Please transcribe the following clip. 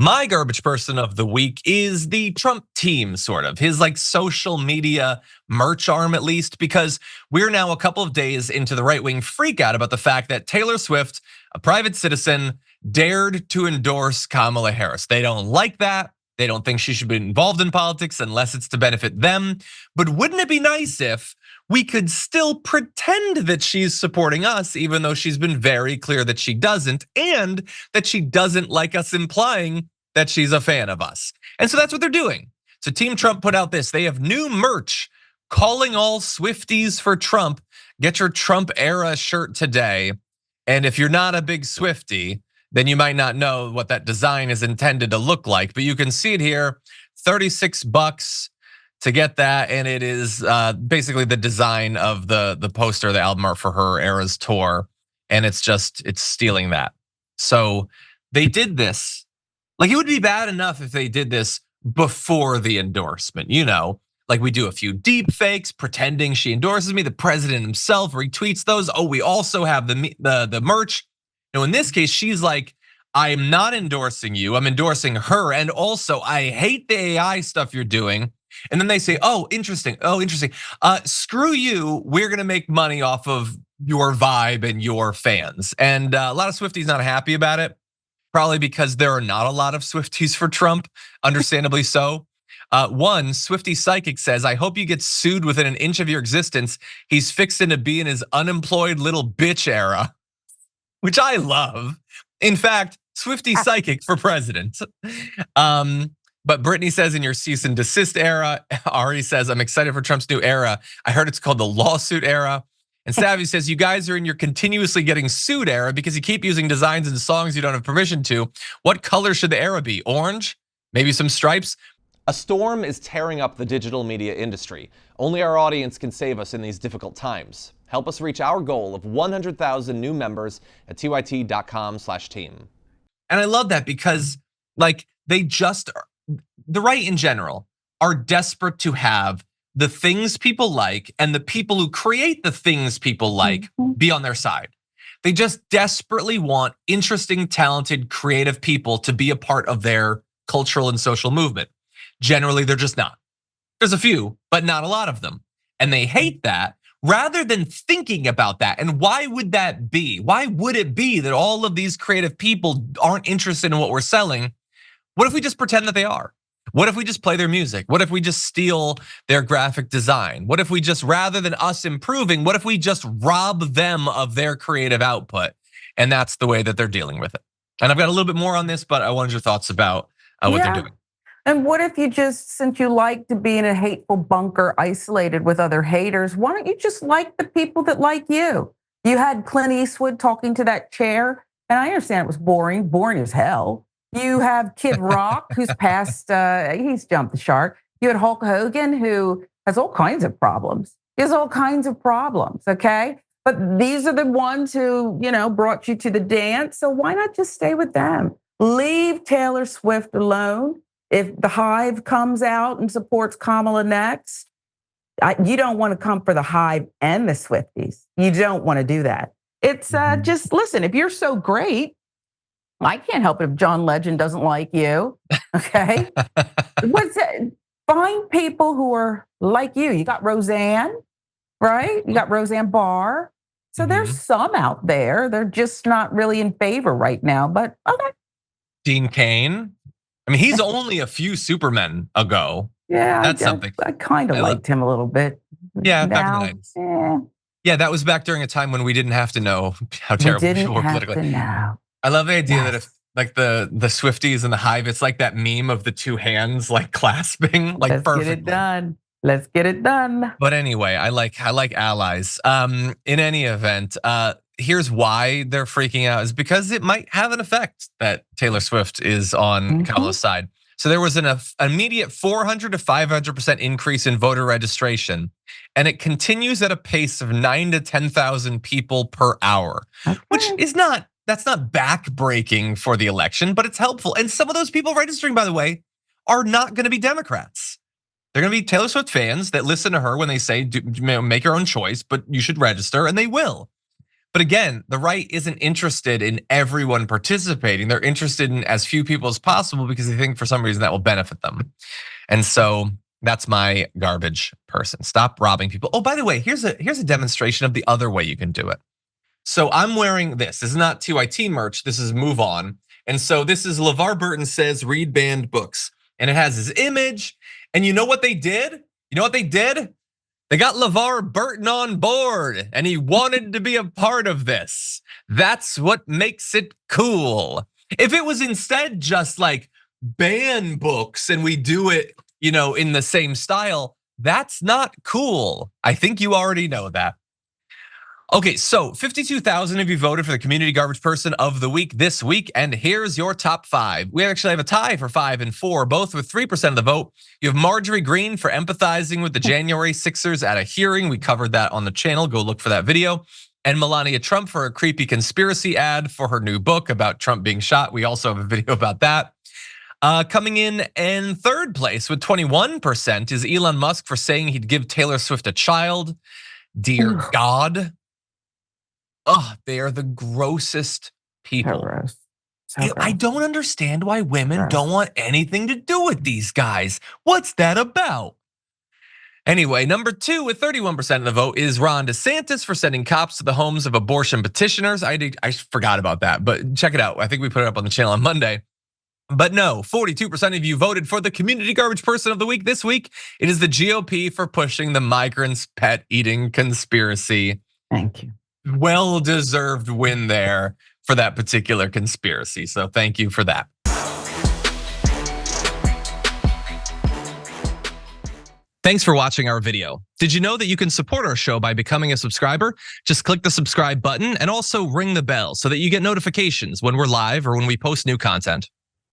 My garbage person of the week is the Trump team, sort of. His like social media merch arm, at least, because we're now a couple of days into the right-wing freak out about the fact that Taylor Swift, a private citizen, dared to endorse Kamala Harris. They don't like that. They don't think she should be involved in politics unless it's to benefit them. But wouldn't it be nice if we could still pretend that she's supporting us, even though she's been very clear that she doesn't, and that she doesn't like us implying that she's a fan of us. And so that's what they're doing. So Team Trump put out this. They have new merch calling all Swifties for Trump. Get your Trump era shirt today. And if you're not a big Swiftie, then you might not know what that design is intended to look like. But you can see it here, $36 to get that, and it is basically the design of the poster, the album art for her Eras tour, and it's stealing that. So they did this. Like, it would be bad enough if they did this before the endorsement, like we do a few deep fakes pretending she endorses me. The president himself retweets those. Oh, we also have the merch. In this case, she's like, I'm not endorsing you, I'm endorsing her, and also I hate the AI stuff you're doing. And then they say, oh, interesting. Screw you, we're gonna make money off of your vibe and your fans. And a lot of Swifties not happy about it, probably because there are not a lot of Swifties for Trump, understandably so. One Swiftie psychic says, I hope you get sued within an inch of your existence. He's fixing to be in his unemployed little bitch era, which I love. In fact, Swiftie psychic for president. But Brittany says, in your cease and desist era. Ari says, I'm excited for Trump's new era. I heard it's called the lawsuit era. And Savvy says, you guys are in your continuously getting sued era because you keep using designs and songs you don't have permission to. What color should the era be? Orange? Maybe some stripes? A storm is tearing up the digital media industry. Only our audience can save us in these difficult times. Help us reach our goal of 100,000 new members at tyt.com/team. And I love that because like the right in general are desperate to have the things people like and the people who create the things people like be on their side. They just desperately want interesting, talented, creative people to be a part of their cultural and social movement. Generally, they're just not. There's a few, but not a lot of them. And they hate that rather than thinking about that. And why would that be? Why would it be that all of these creative people aren't interested in what we're selling? What if we just pretend that they are? What if we just play their music? What if we just steal their graphic design? What if we just, rather than us improving, what if we just rob them of their creative output? And that's the way that they're dealing with it. And I've got a little bit more on this, but I wanted your thoughts about what they're doing. And what if you just, since you like to be in a hateful bunker isolated with other haters, why don't you just like the people that like you? You had Clint Eastwood talking to that chair, and I understand it was boring as hell. You have Kid Rock, who's passed, he's jumped the shark. You had Hulk Hogan, who has all kinds of problems. He has all kinds of problems, okay? But these are the ones who, brought you to the dance, so why not just stay with them? Leave Taylor Swift alone. If the Hive comes out and supports Kamala next, you don't want to come for the Hive and the Swifties. You don't want to do that. It's just, listen, if you're so great, I can't help it if John Legend doesn't like you, okay? Find people who are like you. You got Roseanne, right? You got Roseanne Barr. So there's some out there. They're just not really in favor right now, but okay. Dean Cain. I mean, he's only a few Supermen ago. Yeah, that's something. I kind of liked him a little bit. Yeah, back in the 90s. Yeah, that was back during a time when we didn't have to know how terrible people were politically. I love the idea that if like the Swifties and the Hive, it's like that meme of the two hands like clasping, like Let's perfectly. Get it done. Let's get it done. But anyway, I like allies. In any event, here's why they're freaking out is because it might have an effect that Taylor Swift is on Kamala's side. So there was an immediate 400 to 500% increase in voter registration, and it continues at a pace of 9,000 to 10,000 people per hour, which is that's not backbreaking for the election, but it's helpful. And some of those people registering, by the way, are not going to be Democrats. They're going to be Taylor Swift fans that listen to her when they say, make your own choice, but you should register, and they will. But again, the right isn't interested in everyone participating. They're interested in as few people as possible because they think for some reason that will benefit them. And so that's my garbage person. Stop robbing people. Oh, by the way, here's a demonstration of the other way you can do it. So I'm wearing this. This is not TYT merch. This is Move On. And so this is LeVar Burton Says Read Banned Books. And it has his image. And you know what they did? You know what they did? They got LeVar Burton on board and he wanted to be a part of this. That's what makes it cool. If it was instead just like ban books and we do it, in the same style, that's not cool. I think you already know that. Okay, so 52,000 of you voted for the Community Garbage Person of the Week this week, and here's your top 5. We actually have a tie for 5 and 4, both with 3% of the vote. You have Marjorie Green for empathizing with the January Sixers at a hearing. We covered that on the channel. Go look for that video. And Melania Trump for a creepy conspiracy ad for her new book about Trump being shot. We also have a video about that. Coming in third place with 21% is Elon Musk for saying he'd give Taylor Swift a child. Dear God. Oh, they are the grossest people. I don't understand why women don't want anything to do with these guys. What's that about? Anyway, number 2 with 31% of the vote is Ron DeSantis for sending cops to the homes of abortion petitioners. I forgot about that, but check it out. I think we put it up on the channel on Monday. But no, 42% of you voted for the Community Garbage Person of the Week this week. It is the GOP for pushing the migrants' pet eating conspiracy. Thank you. Well-deserved win there for that particular conspiracy. So thank you for that. Thanks for watching our video. Did you know that you can support our show by becoming a subscriber? Just click the subscribe button and also ring the bell so that you get notifications when we're live or when we post new content.